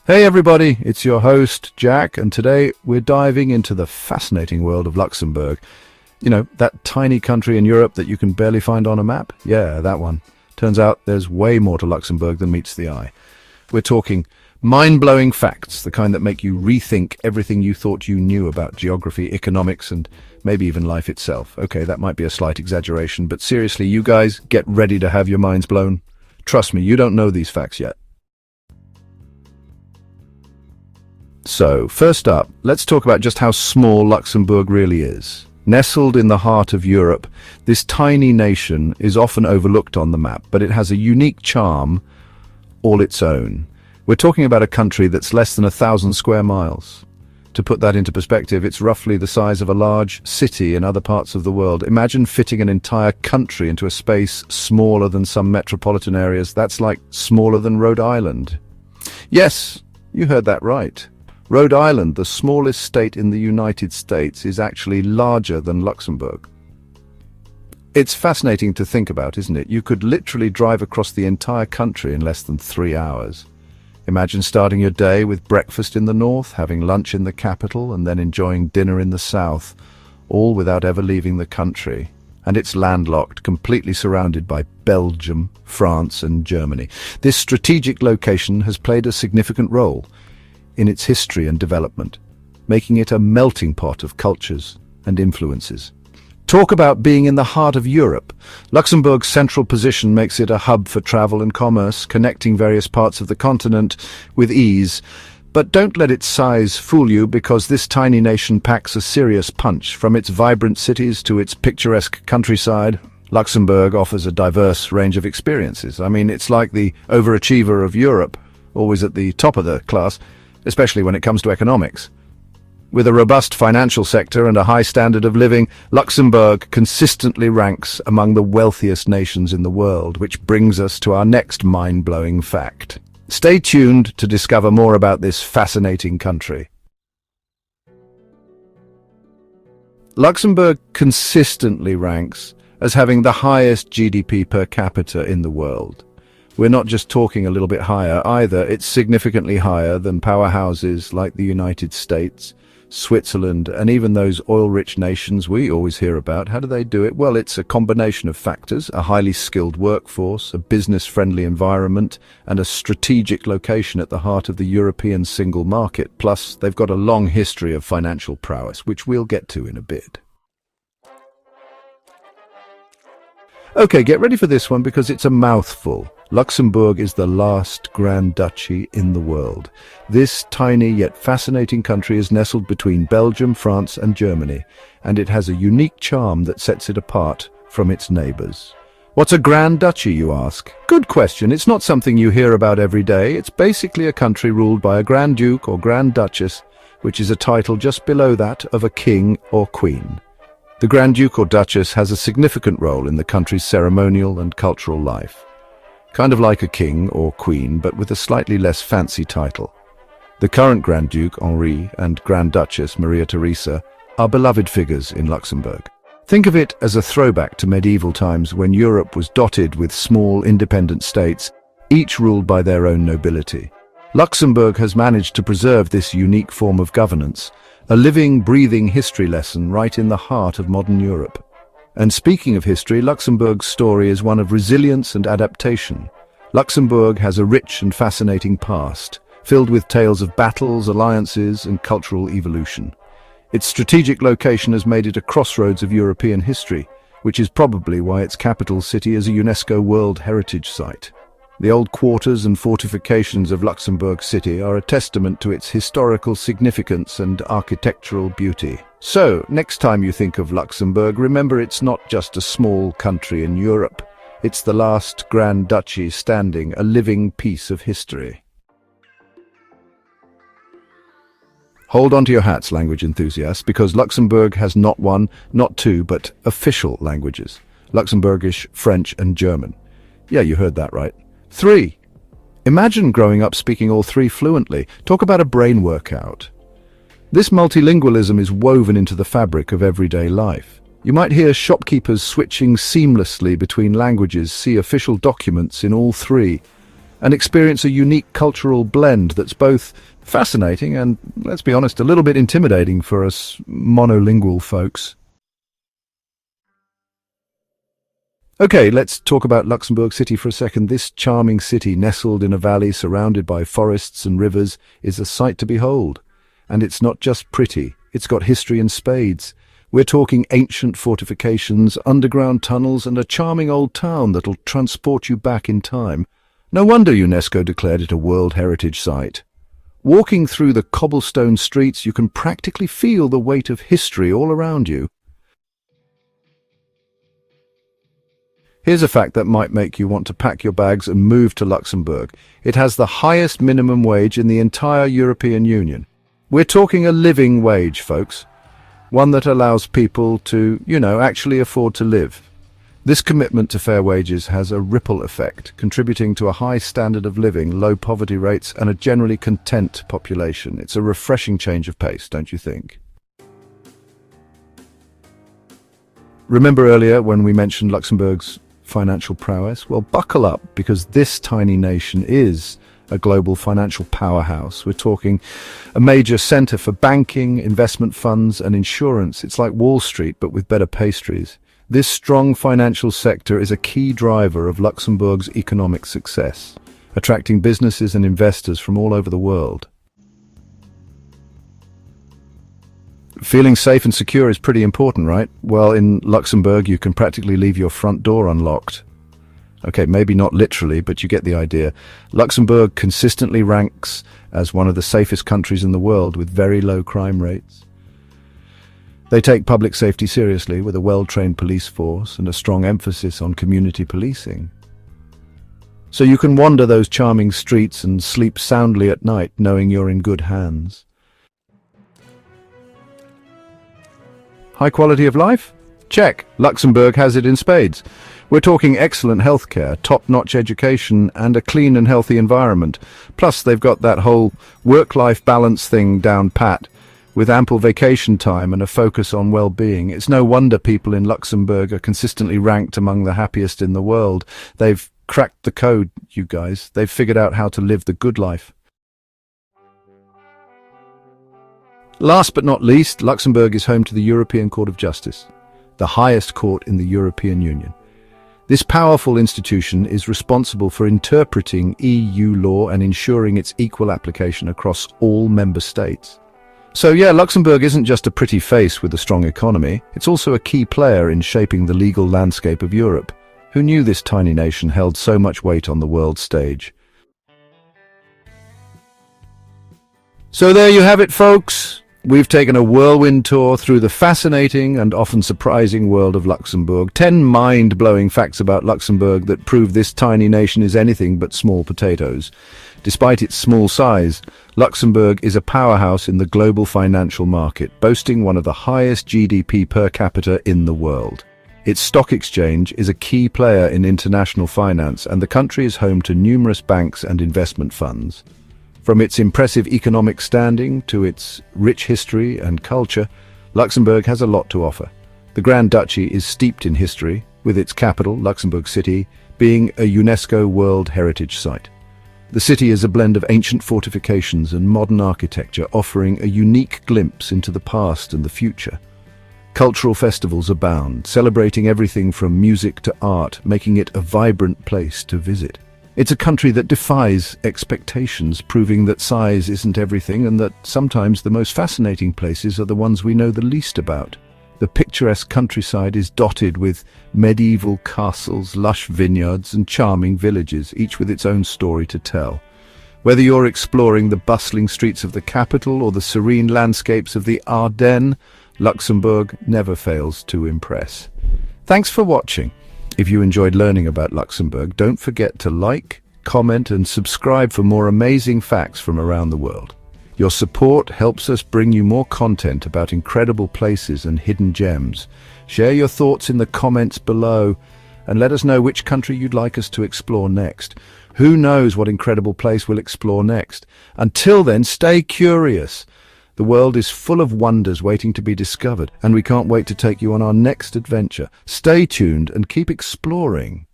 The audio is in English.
Hey everybody, it's your host, Jack, and today we're diving into the fascinating world of Luxembourg. You know, that tiny country in Europe that you can barely find on a map? Yeah, that one. Turns out there's way more to Luxembourg than meets the eye. We're talking mind-blowing facts, the kind that make you rethink everything you thought you knew about geography, economics, and maybe even life itself. Okay, that might be a slight exaggeration, but seriously, you guys, get ready to have your minds blown. Trust me, you don't know these facts yet. So, first up, let's talk about just how small Luxembourg really is. Nestled in the heart of Europe, this tiny nation is often overlooked on the map, but it has a unique charm all its own. We're talking about a country that's less than 1,000 square miles. To put that into perspective, it's roughly the size of a large city in other parts of the world. Imagine fitting an entire country into a space smaller than some metropolitan areas. That's like smaller than Rhode Island. Yes, you heard that right. Rhode Island, the smallest state in the United States, is actually larger than Luxembourg. It's fascinating to think about, isn't it? You could literally drive across the entire country in less than 3 hours. Imagine starting your day with breakfast in the north, having lunch in the capital, and then enjoying dinner in the south, all without ever leaving the country. And it's landlocked, completely surrounded by Belgium, France, and Germany. This strategic location has played a significant role in its history and development, making it a melting pot of cultures and influences. Talk about being in the heart of Europe. Luxembourg's central position makes it a hub for travel and commerce, connecting various parts of the continent with ease. But don't let its size fool you, because this tiny nation packs a serious punch. From its vibrant cities to its picturesque countryside, Luxembourg offers a diverse range of experiences. I mean, it's like the overachiever of Europe, always at the top of the class, especially when it comes to economics. With a robust financial sector and a high standard of living, Luxembourg consistently ranks among the wealthiest nations in the world, which brings us to our next mind-blowing fact. Stay tuned to discover more about this fascinating country. Luxembourg consistently ranks as having the highest GDP per capita in the world. We're not just talking a little bit higher either, it's significantly higher than powerhouses like the United States, Switzerland, and even those oil-rich nations we always hear about. How do they do it? Well, it's a combination of factors: a highly skilled workforce, a business-friendly environment, and a strategic location at the heart of the European single market. Plus, they've got a long history of financial prowess, which we'll get to in a bit. Okay, get ready for this one because it's a mouthful. Luxembourg is the last Grand Duchy in the world. This tiny yet fascinating country is nestled between Belgium, France, and Germany, and it has a unique charm that sets it apart from its neighbors. What's a Grand Duchy, you ask? Good question. It's not something you hear about every day. It's basically a country ruled by a Grand Duke or Grand Duchess, which is a title just below that of a king or queen. The Grand Duke or Duchess has a significant role in the country's ceremonial and cultural life. Kind of like a king or queen, but with a slightly less fancy title. The current Grand Duke, Henri, and Grand Duchess, Maria Theresa, are beloved figures in Luxembourg. Think of it as a throwback to medieval times when Europe was dotted with small independent states, each ruled by their own nobility. Luxembourg has managed to preserve this unique form of governance, a living, breathing history lesson right in the heart of modern Europe. And speaking of history, Luxembourg's story is one of resilience and adaptation. Luxembourg has a rich and fascinating past, filled with tales of battles, alliances, and cultural evolution. Its strategic location has made it a crossroads of European history, which is probably why its capital city is a UNESCO World Heritage Site. The old quarters and fortifications of Luxembourg City are a testament to its historical significance and architectural beauty. So, next time you think of Luxembourg, remember it's not just a small country in Europe. It's the last Grand Duchy standing, a living piece of history. Hold on to your hats, language enthusiasts, because Luxembourg has not one, not two, but official languages: Luxembourgish, French, and German. Yeah, you heard that right. 3. Imagine growing up speaking all three fluently. Talk about a brain workout. This multilingualism is woven into the fabric of everyday life. You might hear shopkeepers switching seamlessly between languages, see official documents in all three, and experience a unique cultural blend that's both fascinating and, let's be honest, a little bit intimidating for us monolingual folks. Okay, let's talk about Luxembourg City for a second. This charming city, nestled in a valley surrounded by forests and rivers, is a sight to behold. And it's not just pretty, it's got history in spades. We're talking ancient fortifications, underground tunnels, and a charming old town that'll transport you back in time. No wonder UNESCO declared it a World Heritage Site. Walking through the cobblestone streets, you can practically feel the weight of history all around you. Here's a fact that might make you want to pack your bags and move to Luxembourg. It has the highest minimum wage in the entire European Union. We're talking a living wage, folks. One that allows people to, actually afford to live. This commitment to fair wages has a ripple effect, contributing to a high standard of living, low poverty rates, and a generally content population. It's a refreshing change of pace, don't you think? Remember earlier when we mentioned Luxembourg's financial prowess? Well, buckle up, because this tiny nation is a global financial powerhouse. We're talking a major center for banking, investment funds, and insurance. It's like Wall Street, but with better pastries. This strong financial sector is a key driver of Luxembourg's economic success, attracting businesses and investors from all over the world. Feeling safe and secure is pretty important, right? Well, in Luxembourg, you can practically leave your front door unlocked. Okay, maybe not literally, but you get the idea. Luxembourg consistently ranks as one of the safest countries in the world with very low crime rates. They take public safety seriously with a well-trained police force and a strong emphasis on community policing. So you can wander those charming streets and sleep soundly at night knowing you're in good hands. High quality of life? Check. Luxembourg has it in spades. We're talking excellent healthcare, top-notch education, and a clean and healthy environment. Plus, they've got that whole work-life balance thing down pat, with ample vacation time and a focus on well-being. It's no wonder people in Luxembourg are consistently ranked among the happiest in the world. They've cracked the code, you guys. They've figured out how to live the good life. Last but not least, Luxembourg is home to the European Court of Justice, the highest court in the European Union. This powerful institution is responsible for interpreting EU law and ensuring its equal application across all member states. So yeah, Luxembourg isn't just a pretty face with a strong economy, it's also a key player in shaping the legal landscape of Europe. Who knew this tiny nation held so much weight on the world stage? So there you have it, folks. We've taken a whirlwind tour through the fascinating and often surprising world of Luxembourg. 10 mind-blowing facts about Luxembourg that prove this tiny nation is anything but small potatoes. Despite its small size, Luxembourg is a powerhouse in the global financial market, boasting one of the highest GDP per capita in the world. Its stock exchange is a key player in international finance, and the country is home to numerous banks and investment funds. From its impressive economic standing to its rich history and culture, Luxembourg has a lot to offer. The Grand Duchy is steeped in history, with its capital, Luxembourg City, being a UNESCO World Heritage Site. The city is a blend of ancient fortifications and modern architecture, offering a unique glimpse into the past and the future. Cultural festivals abound, celebrating everything from music to art, making it a vibrant place to visit. It's a country that defies expectations, proving that size isn't everything and that sometimes the most fascinating places are the ones we know the least about. The picturesque countryside is dotted with medieval castles, lush vineyards, and charming villages, each with its own story to tell. Whether you're exploring the bustling streets of the capital or the serene landscapes of the Ardennes, Luxembourg never fails to impress. Thanks for watching. If you enjoyed learning about Luxembourg, don't forget to like, comment, and subscribe for more amazing facts from around the world. Your support helps us bring you more content about incredible places and hidden gems. Share your thoughts in the comments below and let us know which country you'd like us to explore next. Who knows what incredible place we'll explore next? Until then, stay curious. The world is full of wonders waiting to be discovered, and we can't wait to take you on our next adventure. Stay tuned and keep exploring.